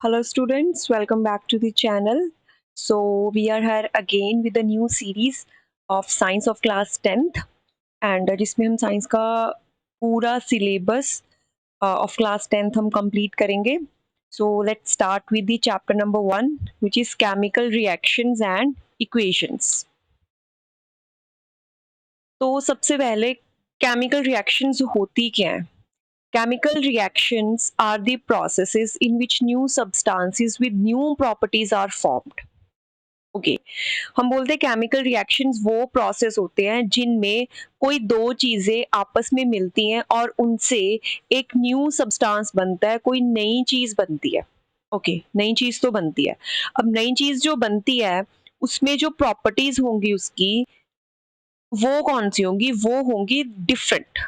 Hello students, welcome back to the channel. So we are here again with a new series of Science of Class 10th and जिसमें हम science का पूरा syllabus of class 10th हम complete करेंगे. So let's start with the chapter number 1 which is chemical reactions and equations. तो सबसे पहले chemical reactions होती क्या है? Chemical reactions are the processes in which new substances with new properties are formed. Okay हम बोलते हैं केमिकल रिएक्शंस वो प्रोसेस होते हैं जिनमें कोई दो चीजें आपस में मिलती हैं और उनसे एक न्यू सब्सटेंस बनता है, कोई नई चीज बनती है. ओके नई चीज तो बनती है. अब नई चीज जो बनती है उसमें जो प्रॉपर्टीज होंगी उसकी वो कौन सी होंगी? वो होंगी डिफरेंट.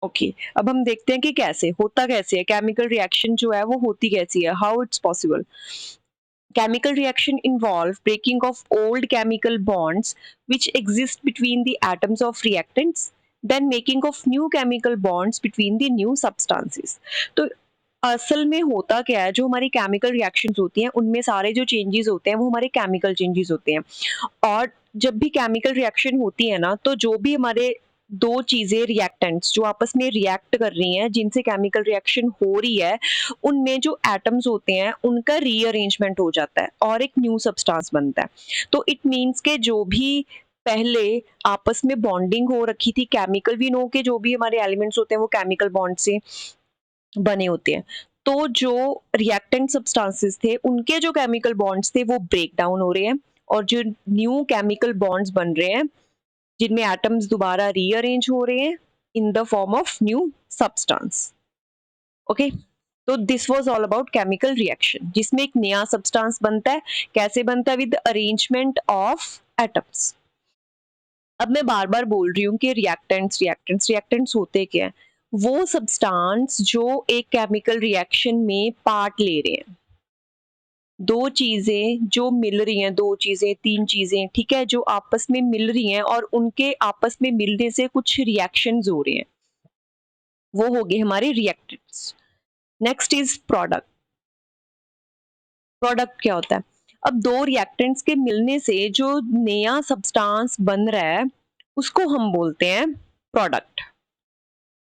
ओके अब हम देखते हैं कि कैसे होता कैसे है केमिकल रिएक्शन जो है वो होती कैसी है, how it's possible. Chemical reaction involve breaking of old chemical bonds which exist between the atoms of reactants, then making of new chemical bonds between the new substances. तो असल में होता क्या है, जो हमारी केमिकल रिएक्शंस होती हैं उनमें सारे जो चेंजेस होते हैं वो हमारे केमिकल चेंजेस होते हैं. और जब भी केमिकल रिएक्शन होती है ना, तो जो भी हमारे दो चीजें रिएक्टेंट्स जो आपस में रिएक्ट कर रही हैं, जिनसे केमिकल रिएक्शन हो रही है, उनमें जो एटम्स होते हैं उनका रीअरेंजमेंट हो जाता है और एक न्यू सब्सटेंस बनता है. तो इट मीन्स के जो भी पहले आपस में बॉन्डिंग हो रखी थी, केमिकल भी नो के जो भी हमारे एलिमेंट्स होते हैं वो केमिकल बॉन्ड से बने होते हैं. तो जो रिएक्टेंट सब्सटेंसेस थे उनके जो केमिकल बॉन्ड्स थे वो ब्रेक डाउन हो रहे हैं और जो न्यू केमिकल बॉन्ड्स बन रहे हैं जिनमें एटम्स दोबारा रीअरेंज हो रहे हैं in the form of new substance. Okay तो this was all about chemical reaction जिसमें एक नया सब्सटेंस बनता है. कैसे बनता है? With arrangement of atoms. अब मैं बार बार बोल रही हूँ कि रिएक्टेंट्स होते क्या हैं? वो सब्सटेंस जो एक केमिकल रिएक्शन में पार्ट ले रहे हैं. दो चीजें जो मिल रही हैं, दो चीजें तीन चीजें, ठीक है, जो आपस में मिल रही हैं और उनके आपस में मिलने से कुछ रिएक्शंस हो रहे हैं, वो हो गए हमारे reactants. Next is product. Product क्या होता है? अब दो रिएक्टेंट्स के मिलने से जो नया सब्सटेंस बन रहा है उसको हम बोलते हैं प्रोडक्ट.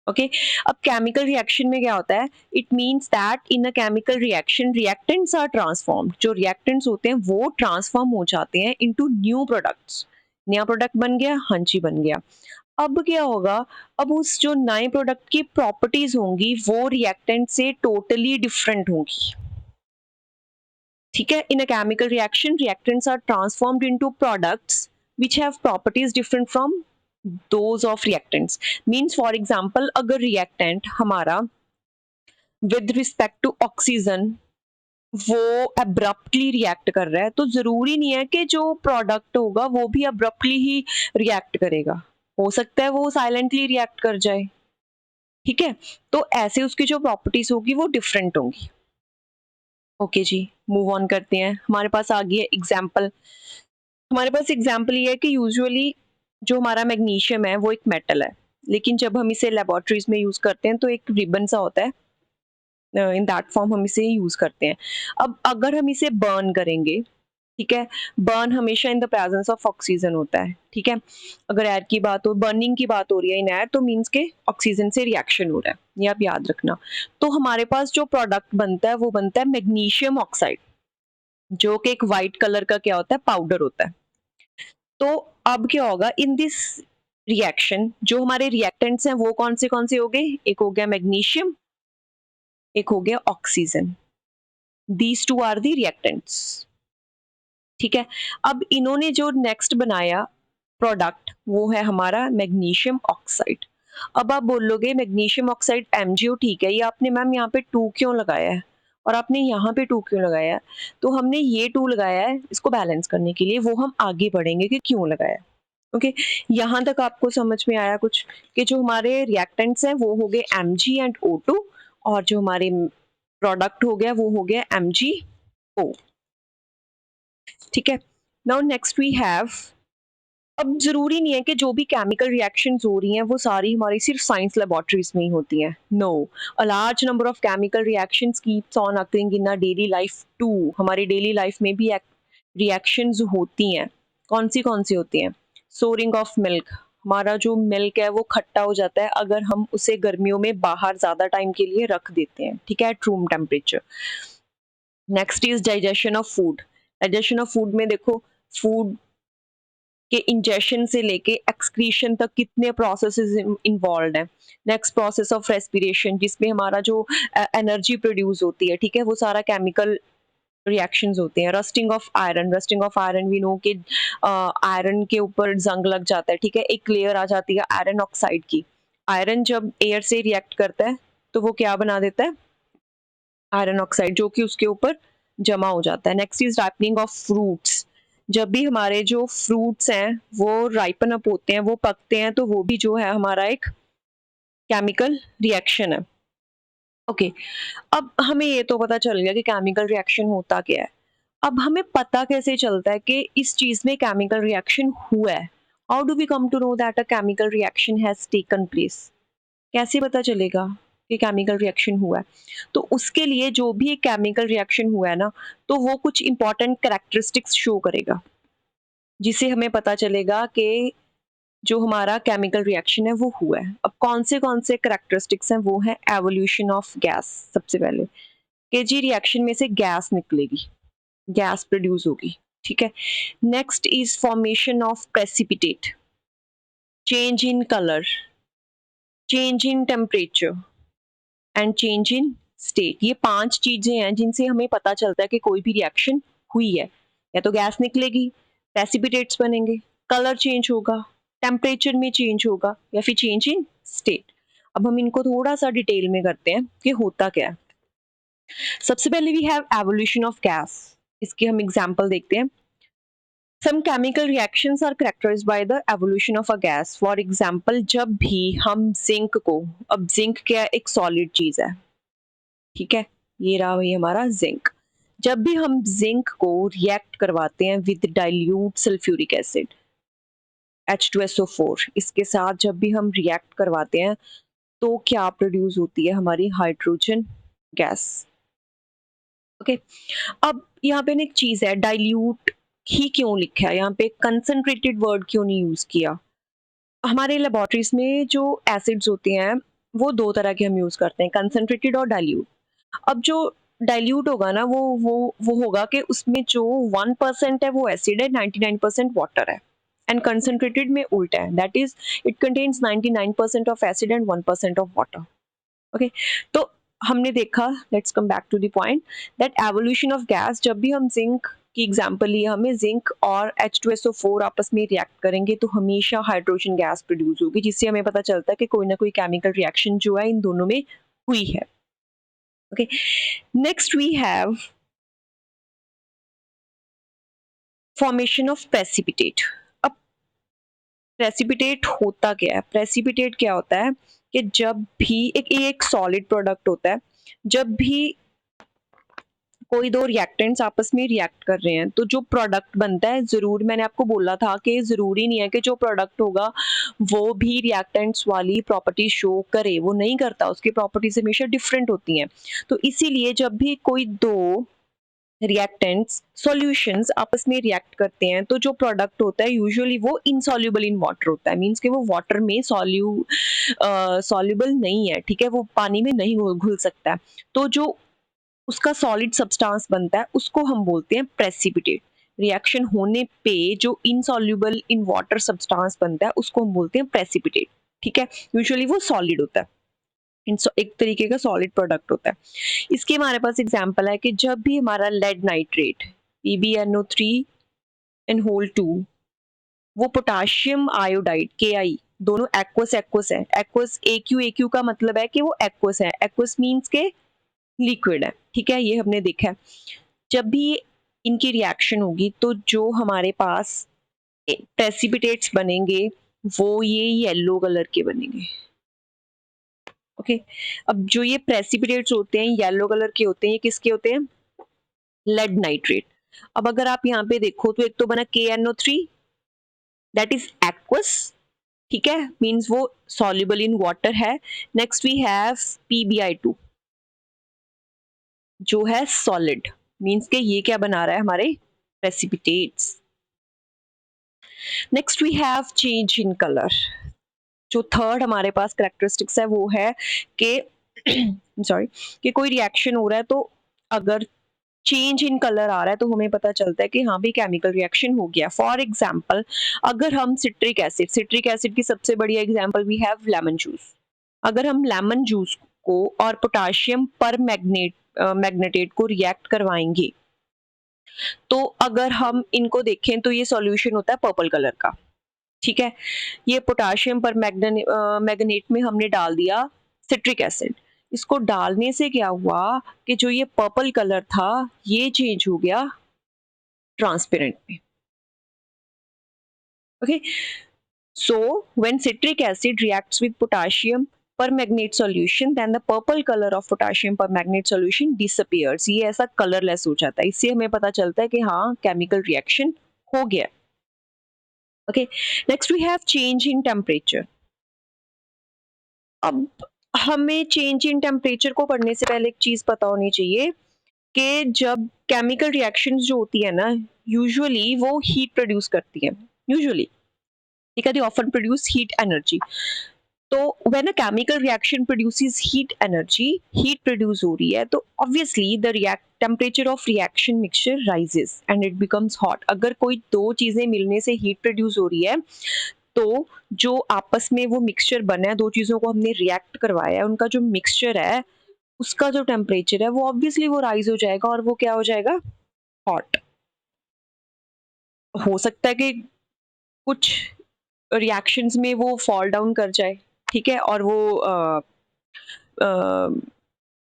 ओके अब केमिकल रिएक्शन में क्या होता है? It means that in a chemical reaction reactants are transformed. जो रिएक्टेंट्स होते हैं वो ट्रांसफॉर्म हो जाते हैं इनटू न्यू प्रोडक्ट्स. नया प्रोडक्ट बन गया, हाँ जी बन गया. अब क्या होगा? अब उस जो नए प्रोडक्ट की प्रॉपर्टीज होंगी वो रिएक्टेंट से टोटली डिफरेंट होंगी. ठीक है, in a chemical reaction reactants are transformed into products which have properties different from those of reactants. Means for example अगर reactant हमारा with respect to oxygen वो abruptly react कर रहा है, तो जरूरी नहीं है कि जो प्रोडक्ट होगा वो भी abruptly ही रिएक्ट करेगा. हो सकता है वो साइलेंटली रिएक्ट कर जाए. ठीक है, तो ऐसे उसकी जो प्रॉपर्टीज होगी वो डिफरेंट होंगी. ओके जी, मूव ऑन करते हैं. हमारे पास आ गई है एग्जाम्पल. हमारे पास एग्जाम्पल ये है कि यूजुअली जो हमारा मैग्नीशियम है वो एक मेटल है, लेकिन जब हम इसे लेबोरेटरीज में यूज करते हैं तो एक रिबन सा होता है, इन दैट फॉर्म हम इसे यूज करते हैं. अब अगर हम इसे बर्न करेंगे, ठीक है, बर्न हमेशा in the presence of oxygen होता है. ठीक है, अगर एयर की बात हो, बर्निंग की बात हो रही है इन एयर, तो मीन्स के ऑक्सीजन से रिएक्शन हो रहा है, ये आप याद रखना. तो हमारे पास जो प्रोडक्ट बनता है वो बनता है मैग्नीशियम ऑक्साइड, जो कि एक वाइट कलर का क्या होता है, पाउडर होता है. तो अब क्या होगा इन दिस रिएक्शन, जो हमारे रिएक्टेंट्स हैं वो कौन से हो गए? एक हो गया मैग्नीशियम, एक हो गया oxygen. These two are the reactants. ठीक है, अब इन्होंने जो नेक्स्ट बनाया प्रोडक्ट वो है हमारा मैग्नीशियम ऑक्साइड. अब आप बोलोगे मैग्नीशियम ऑक्साइड MgO, ठीक है, ये आपने मैम यहाँ पे 2 क्यों लगाया है और आपने यहाँ पे 2 क्यों लगाया है? तो हमने ये 2 लगाया है इसको बैलेंस करने के लिए, वो हम आगे बढ़ेंगे कि क्यों लगाया है. ओके यहाँ तक आपको समझ में आया कुछ कि जो हमारे रिएक्टेंट्स हैं वो हो गए Mg एंड O2 और जो हमारे प्रोडक्ट हो गया वो हो गया MgO. ठीक है, नाउ नेक्स्ट वी हैव अब जरूरी नहीं है कि जो भी केमिकल रिएक्शंस हो रही हैं वो सारी हमारी सिर्फ साइंस लेबोरेटरीज में ही होती हैं। No, a large number of chemical reactions keeps on occurring in a daily life too. हमारी डेली लाइफ में भी रिएक्शंस होती हैं। कौन सी होती हैं? सोरिंग ऑफ मिल्क, हमारा जो मिल्क है वो खट्टा हो जाता है अगर हम उसे गर्मियों में बाहर ज्यादा टाइम के लिए रख देते हैं, ठीक है, at room temperature. Next is digestion of food. Digestion of food में देखो, फूड के इंजेशन से लेके एक्सक्रीशन तक कितने प्रोसेसेस इन्वॉल्व हैं। नेक्स्ट प्रोसेस ऑफ रेस्पिरेशन, जिसमें हमारा जो एनर्जी प्रोड्यूस होती है, ठीक है, वो सारा केमिकल रिएक्शंस होते हैं। Rusting of iron, rusting of iron we know कि आयरन के ऊपर जंग लग जाता है, ठीक है, एक लेयर आ जाती है आयरन ऑक्साइड की। आयरन जब एयर से रिएक्ट करता है तो वो क्या बना देता है? आयरन ऑक्साइड, जो कि उसके ऊपर जमा हो जाता है। Next is ripening of fruits. जब भी हमारे जो फ्रूट्स हैं वो राइपन अप होते हैं, वो पकते हैं, तो वो भी जो है हमारा एक केमिकल रिएक्शन है। ओके, अब हमें ये तो पता चल गया कि केमिकल रिएक्शन होता क्या है। अब हमें पता कैसे चलता है कि इस चीज में केमिकल रिएक्शन हुआ है? How do we come to know that a chemical reaction has taken place? कैसे पता चलेगा कि केमिकल रिएक्शन हुआ है? तो उसके लिए जो भी एक केमिकल रिएक्शन हुआ है ना, तो वो कुछ इंपॉर्टेंट कैरेक्टरिस्टिक्स शो करेगा, जिससे हमें पता चलेगा कि जो हमारा केमिकल रिएक्शन है वो हुआ है। अब कौन से कैरेक्टरिस्टिक्स हैं? वो है एवोल्यूशन ऑफ गैस। सबसे पहले कि जी रिएक्शन में से गैस निकलेगी, गैस प्रोड्यूस होगी, ठीक है। Next is formation of precipitate, change in colour, change in temperature and change in state. ये 5 चीजें हैं जिनसे हमें पता चलता है कि कोई भी रिएक्शन हुई है। या तो गैस निकलेगी, प्रेसिपिटेट्स बनेंगे, कलर चेंज होगा, टेम्परेचर में चेंज होगा, या फिर चेंज इन स्टेट। अब हम इनको थोड़ा सा डिटेल में करते हैं कि होता क्या है। सबसे पहले we have evolution of gas. इसके हम एग्जांपल देखते हैं। Some chemical reactions are characterized by the evolution of a gas. For example, जब भी हम जिंक को, अब जिंक क्या एक सॉलिड चीज है, ठीक है, ये रहा वही हमारा जिंक। जब भी हम जिंक को रिएक्ट करवाते हैं with dilute sulphuric acid H2SO4, इसके साथ जब भी हम रिएक्ट करवाते हैं तो क्या प्रोड्यूस होती है? हमारी हाइड्रोजन गैस। ओके, अब यहाँ पे ना एक चीज है, डाइल्यूट ही क्यों लिखा है यहाँ पे, कंसंट्रेटेड वर्ड क्यों नहीं यूज किया? हमारे लेबोरेटरीज में जो एसिड्स होते हैं वो 2 तरह के हम यूज करते हैं, कंसंट्रेटेड और डाइल्यूट। अब जो डाइल्यूट होगा ना वो होगा कि उसमें जो 1% है वो एसिड है, 99% वाटर है। एंड कंसंट्रेटेड में उल्टा है, that is it contains 99% of acid and 1% of water. Okay, तो हमने देखा, let's come back to the point, that evolution of gas, जब भी हम जिंक की एग्जांपल लिए, हमें जिंक और H2SO4 आपस में रिएक्ट करेंगे तो हमेशा हाइड्रोजन गैस प्रोड्यूस होगी, जिससे हमें पता चलता है कि कोई ना कोई केमिकल रिएक्शन जो है इन दोनों में हुई है। Okay, next we have formation of precipitate. अब प्रेसिपिटेट होता क्या है? प्रेसिपिटेट क्या होता है कि जब भी एक सॉलिड प्रोडक्ट होता है, जब भी कोई 2 रिएक्टेंट्स आपस में रिएक्ट कर रहे हैं तो जो प्रोडक्ट बनता है, जरूर मैंने आपको बोला था कि जरूरी नहीं है कि जो प्रोडक्ट होगा वो भी रिएक्टेंट्स वाली प्रॉपर्टी शो करे, वो नहीं करता, उसकी प्रॉपर्टीज हमेशा डिफरेंट होती हैं। तो इसीलिए जब भी कोई 2 रिएक्टेंट्स सॉल्यूशंस आपस में रिएक्ट करते हैं तो जो प्रोडक्ट होता है यूजुअली वो इनसॉल्युबल इन वाटर होता है, मींस कि वो वाटर में सॉल्युबल नहीं है, ठीक है, वो पानी में नहीं घुल सकता है। तो जो उसका सॉलिड सब्सटेंस बनता है उसको हम बोलते हैं प्रेसिपिटेट। रिएक्शन होने पे जो इनसॉल्युबल इन वाटर सब्सटेंस बनता है उसको हम बोलते हैं प्रेसिपिटेट, ठीक है। यूजुअली वो सॉलिड होता है, एक तरीके का सॉलिड प्रोडक्ट होता है। इसके हमारे पास एग्जांपल है कि जब भी हमारा lead nitrate PbNO3 and whole 2, वो पोटाशियम आयोडाइड Ki, दोनों एक्वस एक्वस है। एक्वस AQ का मतलब है कि वो एक्वस है, एक्वस मींस के लिक्विड है, ठीक है, ये हमने देखा है। जब भी इनकी रिएक्शन होगी तो जो हमारे पास प्रेसिपिटेट्स बनेंगे वो ये येलो कलर के बनेंगे। ओके, अब जो ये प्रेसिपिटेट्स होते हैं येलो कलर के होते हैं, ये किसके होते हैं? Lead nitrate. अब अगर आप यहाँ पे देखो तो एक तो बना KNO3 दैट इज एक्वस, ठीक है, मीन्स वो सॉल्युबल इन वाटर है। नेक्स्ट वी हैव PbI2 जो है सॉलिड, मीन्स के ये क्या बना रहा है, हमारे precipitates. Next we have change in colour. जो थर्ड हमारे पास करेक्टरिस्टिक्स है वो है कि सॉरी कि कोई रिएक्शन हो रहा है तो अगर चेंज इन कलर आ रहा है तो हमें पता चलता है कि हाँ भी केमिकल रिएक्शन हो गया। फॉर एग्जांपल अगर हम सिट्रिक एसिड की सबसे बढ़िया example we have lemon juice. अगर हम लेमन जूस को और पोटाशियम पर मैग्नेटेट को रिएक्ट करवाएंगे तो अगर हम इनको देखें तो ये सॉल्यूशन होता है पर्पल कलर का, ठीक है। ये पोटाशियम पर मैग्नेट में हमने डाल दिया सिट्रिक एसिड। इसको डालने से क्या हुआ कि जो ये पर्पल कलर था ये चेंज हो गया ट्रांसपेरेंट में। Okay, so when citric acid reacts with potassium permanganate solution then the purple color of potassium permanganate solution disappears। ये ऐसा कलरलेस हो जाता है। इससे हमें पता चलता है कि हाँ केमिकल रिएक्शन हो गया। Okay, next we have change in temperature. अब हमें चेंज इन टेम्परेचर को पढ़ने से पहले एक चीज पता होनी चाहिए कि जब केमिकल रिएक्शंस जो होती है ना यूजुअली वो हीट प्रोड्यूस करती है, यूजुअली, ठीक है, they often produce heat energy. तो when a chemical reaction produces heat energy, heat produce हो रही है तो obviously the react temperature of reaction mixture rises and it becomes hot. अगर कोई दो चीजें मिलने से हीट प्रोड्यूस हो रही है तो जो आपस में वो मिक्सचर बना है, दो चीजों को हमने रिएक्ट करवाया है, उनका जो मिक्सचर है उसका जो टेम्परेचर है वो ऑब्वियसली वो राइज हो जाएगा और वो क्या हो जाएगा, हॉट। हो सकता है कि कुछ रिएक्शंस में वो फॉल डाउन कर जाए, ठीक है, और वो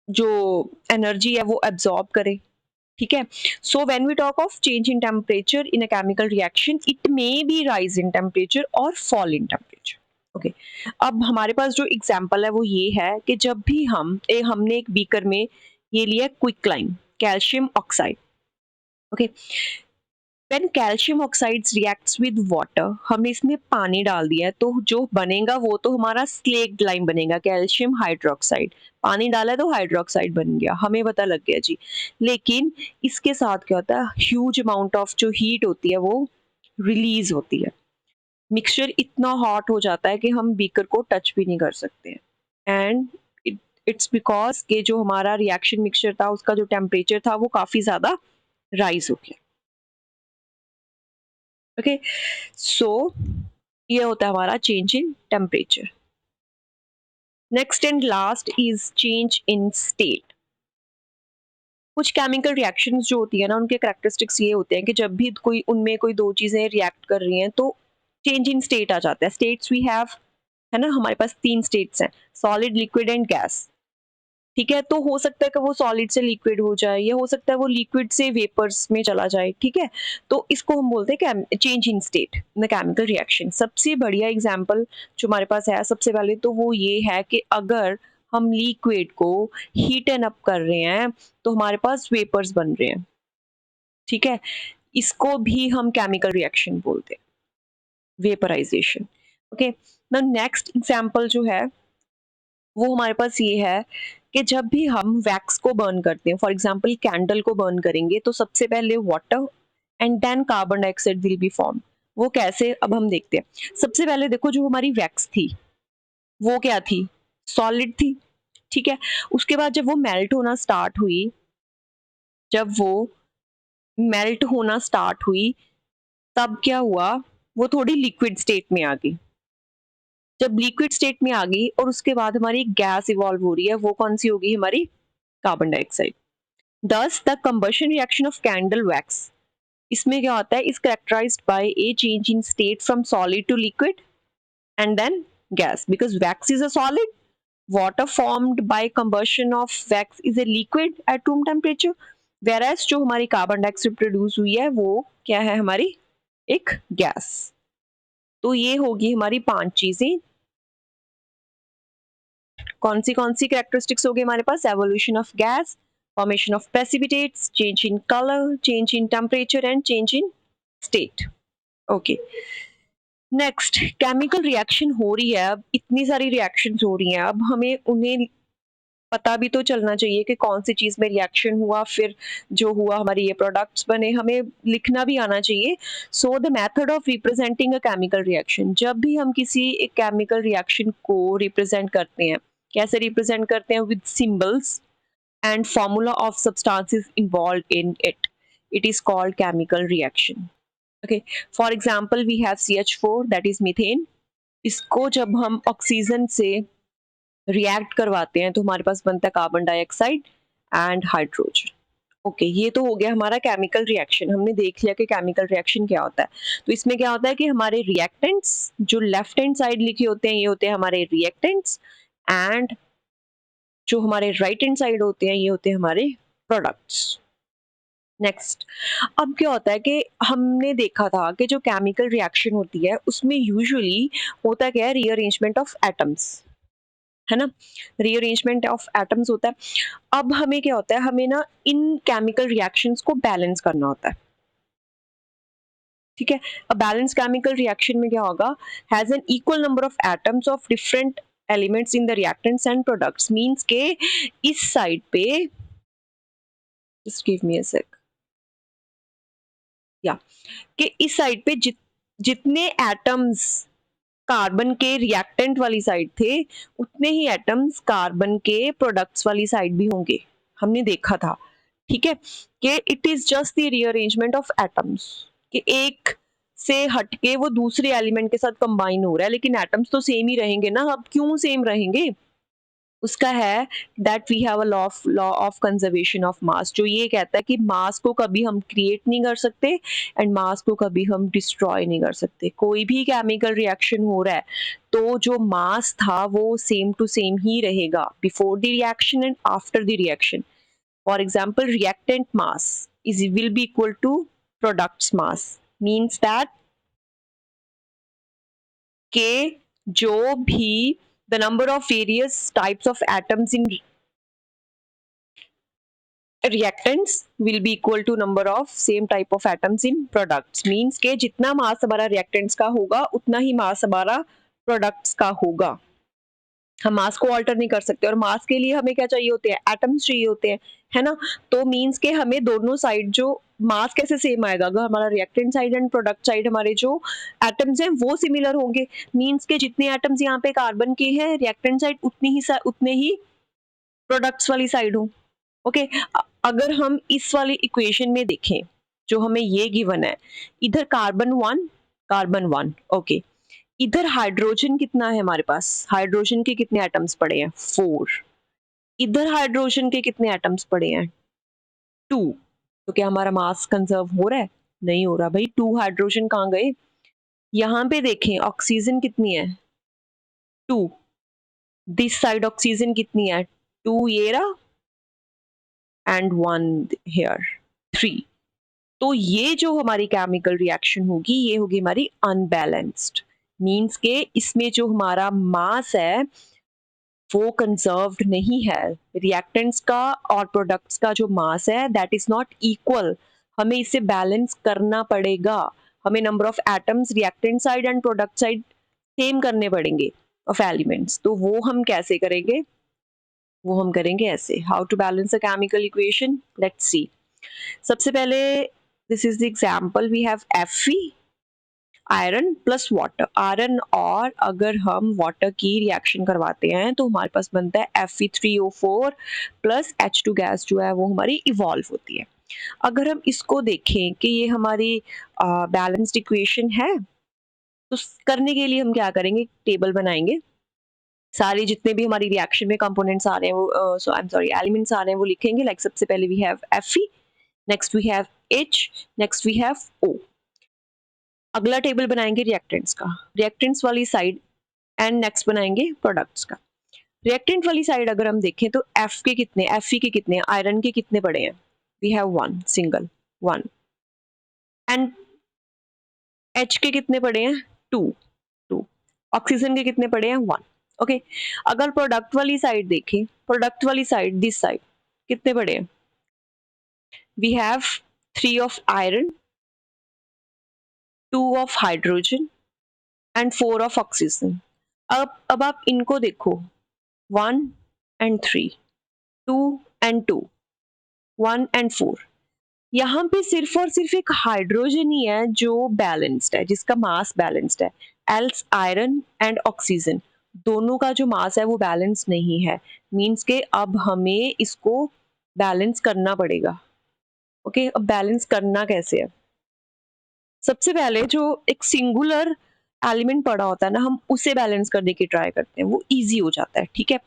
जो एनर्जी है वो एब्जॉर्ब करे, ठीक है। So when we talk of change in temperature in a chemical reaction it may be rise in temperature और फॉल इन टेम्परेचर। ओके, अब हमारे पास जो एग्जांपल है वो ये है कि जब भी हमने एक बीकर में ये लिया quicklime calcium oxide. Okay, when calcium oxides reacts with water, हमने इसमें पानी डाल दिया है तो जो बनेगा वो तो हमारा स्लेक्ड लाइन बनेगा, कैल्शियम हाइड्रोक्साइड। पानी डाला है तो हाइड्रोक्साइड बन गया, हमें पता लग गया जी। लेकिन इसके साथ क्या होता है, ह्यूज अमाउंट ऑफ जो हीट होती है वो रिलीज होती है। मिक्सचर इतना हॉट हो जाता है कि हम बीकर को टच भी नहीं कर सकते हैं। एंड इट्स बिकॉज के जो हमारा रिएक्शन मिक्सचर था उसका जो टेम्परेचर था वो काफी ज्यादा राइज हो गया। ओके, सो ये होता है हमारा change in temperature. Next and last is change in state. कुछ केमिकल रिएक्शंस जो होती है ना उनके कैरेक्टरिस्टिक्स ये होते हैं कि जब भी कोई उनमें कोई दो चीजें रिएक्ट कर रही हैं तो चेंज इन स्टेट आ जाता है। स्टेट्स वी हैव, है ना, हमारे पास तीन स्टेट्स हैं, सॉलिड लिक्विड एंड गैस, ठीक है। तो हो सकता है कि वो सॉलिड से लिक्विड हो जाए या हो सकता है वो लिक्विड से वेपर्स में चला जाए, ठीक है। तो इसको हम बोलते हैं change in state in chemical reaction. सबसे बढ़िया एग्जांपल जो हमारे पास है सबसे पहले तो वो ये है कि अगर हम लिक्विड को हीट एंड अप कर रहे हैं तो हमारे पास वेपर्स बन रहे हैं, ठीक है। इसको भी हम केमिकल रिएक्शन बोलते हैं, vaporisation. Okay, now next example जो है वो हमारे पास ये है कि जब भी हम वैक्स को बर्न करते हैं, फॉर एग्जांपल कैंडल को बर्न करेंगे तो सबसे पहले water and then carbon dioxide will be form. वो कैसे, अब हम देखते हैं। सबसे पहले देखो जो हमारी वैक्स थी वो क्या थी, सॉलिड थी, ठीक है। उसके बाद जब वो मेल्ट होना स्टार्ट हुई, जब वो मेल्ट होना स्टार्ट हुई तब क्या हुआ, वो थोड़ी लिक्विड स्टेट में आ गई। जब लिक्विड स्टेट में आ गई और उसके बाद हमारी गैस इवॉल्व हो रही है, वो कौन सी होगी, हमारी carbon dioxide. Thus, the combustion reaction of candle wax, इसमें क्या होता है, is characterized by a change in state from solid to liquid and then gas. Because wax is a solid, water formed by combustion of wax is a liquid at room temperature. Whereas जो हमारी carbon dioxide produce हुई है वो क्या है, हमारी एक gas. तो ये होगी हमारी पांच चीजें। कौन सी कैरेक्टरिस्टिक्स होगी हमारे पास, evolution of gas, formation of precipitates, change in color, change in temperature and change in state. Okay, next, chemical reaction हो रही है, अब इतनी सारी रिएक्शंस हो रही हैं, अब हमें उन्हें पता भी तो चलना चाहिए कि कौन सी चीज़ में रिएक्शन हुआ, फिर जो हुआ हमारे ये प्रोडक्ट्स बने, हमें लिखना भी आना चाहिए। So the method of representing a chemical reaction, जब भी हम किसी एक केमिकल रिएक्शन को रिप्रेजेंट करते हैं, कैसे रिप्रेजेंट करते हैं? With symbols and formula of substances involved in it. It is called chemical reaction. Okay. For example, we have CH4, that is methane. इसको जब हम ऑक्सीजन से रिएक्ट करवाते हैं तो हमारे पास बनता है carbon dioxide and hydrogen. Okay, ये तो हो गया हमारा केमिकल रिएक्शन। हमने देख लिया कि केमिकल रिएक्शन क्या होता है। तो इसमें क्या होता है कि हमारे रिएक्टेंट्स जो लेफ्ट हैंड साइड लिखे होते हैं, ये होते हैं हमारे रिएक्टेंट्स, एंड जो हमारे राइट हैंड साइड होते हैं, ये होते हैं हमारे प्रोडक्ट्स। नेक्स्ट, अब क्या होता है कि हमने देखा था कि जो केमिकल रिएक्शन होती है उसमें यूजुअली होता क्या है? रीअरेंजमेंट ऑफ एटम्स, है ना? रीअरेंजमेंट ऑफ एटम्स होता है। अब हमें क्या होता है, हमें ना इन केमिकल रिएक्शंस को बैलेंस करना होता है। ठीक है, अब बैलेंस केमिकल रिएक्शन में क्या होगा? Has an equal number of atoms of different elements in the reactants and products. Means के इस साइड पे, जस्ट गिव मी अ सेक, या कि इस साइड पे जितने एटम्स कार्बन के रिएक्टेंट वाली साइड थे, उतने ही एटम्स कार्बन के प्रोडक्ट्स वाली साइड भी होंगे। हमने देखा था, ठीक है, कि it is just the rearrangement of atoms, कि एक से हटके वो दूसरे एलिमेंट के साथ कंबाइन हो रहा है, लेकिन एटम्स तो सेम ही रहेंगे ना। अब क्यों सेम रहेंगे? उसका है that we have a law of conservation of mass, जो ये कहता है कि मास को कभी हम क्रिएट नहीं कर सकते एंड मास को कभी हम डिस्ट्रॉय नहीं कर सकते। कोई भी केमिकल रिएक्शन हो रहा है तो जो मास था वो सेम टू सेम ही रहेगा before the reaction and after the reaction. For example, reactant mass is will be equal to products mass, means that के जो भी the number of various types of atoms in reactants will be equal to number of same type of atoms in products। means के जितना मास हमारा reactants का होगा उतना ही मास हमारा products का होगा। हम मास को ऑल्टर नहीं कर सकते, और मास के लिए हमें क्या चाहिए होते हैं? एटम्स चाहिए होते हैं, है ना? तो मींस के हमें दोनों साइड जो मास कैसे सेम आएगा? अगर हमारा reactant side and product side हमारे जो एटम्स हैं वो सिमिलर होंगे। मींस के जितने एटम्स यहाँ पे कार्बन के हैं, रिएक्टेंट साइड उतने ही प्रोडक्ट्स वाली साइड हो। ओके, अगर हम इस वाली इक्वेशन में देखें जो हमें ये गिवन है, इधर कार्बन वन, ओके, इधर हाइड्रोजन कितना है हमारे पास? हाइड्रोजन के कितने एटम्स पड़े हैं? 4। इधर हाइड्रोजन के कितने एटम्स पड़े हैं? 2। तो क्या हमारा मास कंजर्व हो रहा है? नहीं हो रहा भाई। 2 हाइड्रोजन कहाँ गए? यहाँ पे देखें, ऑक्सीजन कितनी है? 2। दिस साइड ऑक्सीजन कितनी है? 2 ये रहा एंड 1 हियर, 3। तो ये जो हमारी केमिकल रिएक्शन होगी ये होगी हमारी अनबैलेंस्ड। मींस के इसमें जो हमारा मास है वो कंजर्व्ड नहीं है। रिएक्टेंट्स का और प्रोडक्ट्स का जो मास है दैट इज नॉट इक्वल। हमें इसे बैलेंस करना पड़ेगा। हमें number of atoms reactant side and product side same करने पड़ेंगे ऑफ एलिमेंट्स। तो वो हम कैसे करेंगे? वो हम करेंगे ऐसे। How to balance a chemical equation? Let's see. सबसे पहले, this is the example, we have Fe iron plus water. Iron और अगर हम वाटर की रिएक्शन करवाते हैं तो हमारे पास बनता है Fe3O4 प्लस H2 गैस जो है वो हमारी इवॉल्व होती है। अगर हम इसको देखें कि ये हमारी बैलेंस्ड इक्वेशन है, तो करने के लिए हम क्या करेंगे? टेबल बनाएंगे। सारे जितने भी हमारी रिएक्शन में कंपोनेंट्स आ रहे हैं वो so I am sorry elements आ रहे हैं वो लिखेंगे। लाइक सबसे पहले we have Fe, next we have H, next we have O। अगला टेबल बनाएंगे रिएक्टेंट्स का, रिएक्टेंट्स वाली साइड, एंड नेक्स्ट बनाएंगे प्रोडक्ट्स का। रिएक्टेंट वाली साइड अगर हम देखें तो Fe के कितने, आयरन के कितने पड़े हैं? We have 1 single 1, and H के कितने पड़े हैं? 2 2। ऑक्सीजन के कितने पड़े हैं? 1। ओके, अगर प्रोडक्ट वाली साइड देखें, प्रोडक्ट वाली साइड दिस साइड कितने पड़े हैं? We have 3 of iron, 2 of hydrogen, and 4 of oxygen. अब आप इनको देखो, 1 एंड 3, 2 एंड 2, 1 एंड 4। यहाँ पे सिर्फ और सिर्फ एक हाइड्रोजन ही है जो बैलेंस्ड है, जिसका मास बैलेंस्ड है। एल्स आयरन एंड ऑक्सीजन दोनों का जो मास है वो बैलेंस नहीं है। मीन्स के अब हमें इसको बैलेंस करना पड़ेगा। ओके, अब बैलेंस करना कैसे है? सबसे पहले जो एक सिंगुलर एलिमेंट पड़ा होता है ना, हम उसे बैलेंस करने की ट्राई करते हैं, वो इजी हो जाता है। ठीक है,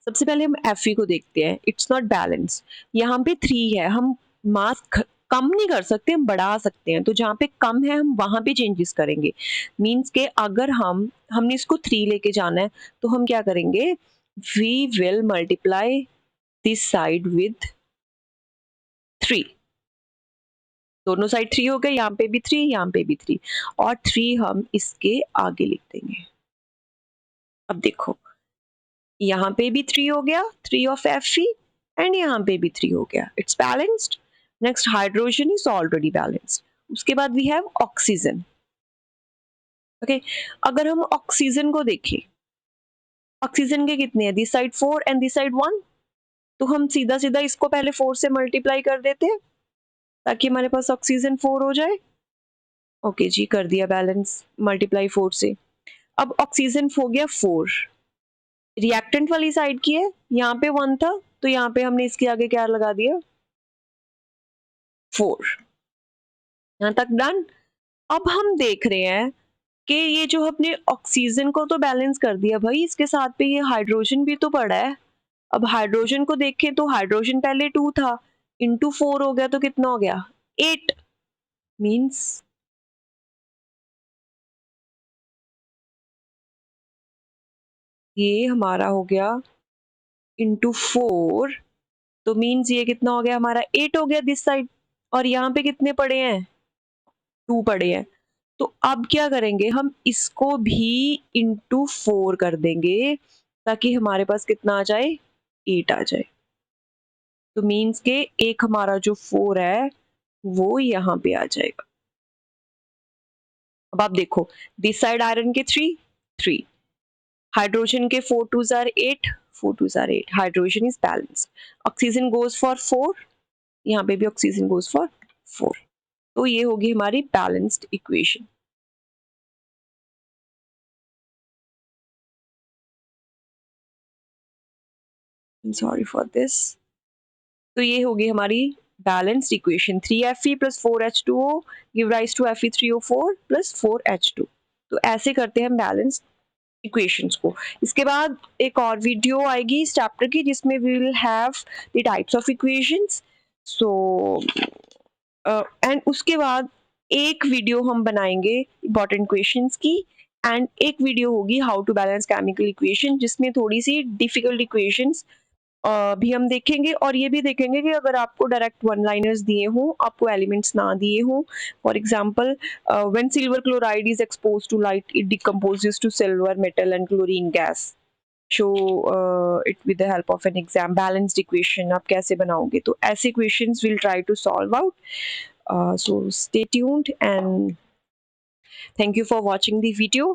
सबसे पहले हम Fe को देखते हैं। It's not balance. यहाँ पे 3 है, हम मास कम नहीं कर सकते, हम बढ़ा सकते हैं। तो जहाँ पे कम है हम वहां पे चेंजेस करेंगे। मीन्स के अगर हमने इसको 3 लेके जाना है तो हम क्या करेंगे, we will multiply this side with 3। दोनों साइड 3 हो गए, यहाँ पे भी 3, यहाँ पे भी 3, और 3 हम इसके आगे लिख देंगे। अब देखो, यहाँ पे भी 3 हो गया, 3 ऑफ Fe, एंड यहाँ पे भी 3 हो गया। It's balanced. Next, hydrogen is already balanced. उसके बाद वी हैव ऑक्सीजन। ओके, अगर हम ऑक्सीजन को देखें, ऑक्सीजन के कितने हैं? This side 4 and this side 1। तो हम सीधा सीधा इसको पहले 4 से मल्टीप्लाई कर देते हैं ताकि हमारे पास ऑक्सीजन 4 हो जाए। ओके जी, कर दिया बैलेंस मल्टीप्लाई 4 से। अब ऑक्सीजन हो गया 4। रिएक्टेंट वाली साइड की है, यहाँ पे 1 था तो यहाँ पे हमने इसके आगे क्या लगा दिया, 4। यहाँ तक डन। अब हम देख रहे हैं कि ये जो अपने ऑक्सीजन को तो बैलेंस कर दिया भाई, इसके साथ पे ये हाइड्रोजन भी तो पड़ा है। अब हाइड्रोजन को देखें तो हाइड्रोजन पहले 2 था, इंटू 4 हो गया तो कितना हो गया, 8। मीन्स ये हमारा हो गया इंटू 4, तो मीन्स ये कितना हो गया हमारा, 8 हो गया दिस साइड। और यहाँ पे कितने पड़े हैं, 2 पड़े हैं। तो अब क्या करेंगे, हम इसको भी इंटू 4 कर देंगे ताकि हमारे पास कितना आ जाए, 8 आ जाए। तो मीन्स के एक हमारा जो 4 है वो यहाँ पे आ जाएगा। अब आप देखो, दिस साइड आयरन के 3, 3, हाइड्रोजन के 4 2s are 8, 4 2s are 8, hydrogen is balanced. Oxygen goes for 4, यहाँ पे भी ऑक्सीजन गोज फॉर 4। तो ये होगी हमारी balanced equation. Sorry for this. तो ये होगी हमारी balanced equation. 3Fe plus 4H2O give rise to Fe3O4 plus 4H2। तो ऐसे करते हैं हम बैलेंस्ड इक्वेशंस को। इसके बाद एक और वीडियो आएगी इस चैप्टर की जिसमें we will have the types of equations. So and उसके बाद एक वीडियो हम बनाएंगे इंपॉर्टेंट क्वेश्चंस की, एंड एक वीडियो होगी how to balance chemical equation जिसमें थोड़ी सी डिफिकल्ट इक्वेशंस भी हम देखेंगे। और ये भी देखेंगे कि अगर आपको डायरेक्ट वन लाइनर्स दिए हों, आपको एलिमेंट्स ना दिए हों, for example when silver chloride is exposed to light it decomposes to silver metal and chlorine gas, show it with the help of an exam balanced equation आप कैसे बनाओगे। तो ऐसे questions will try to solve out. So stay tuned and thank you for watching the video.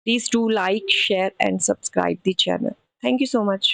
Please do like, share and subscribe the channel. Thank you so much.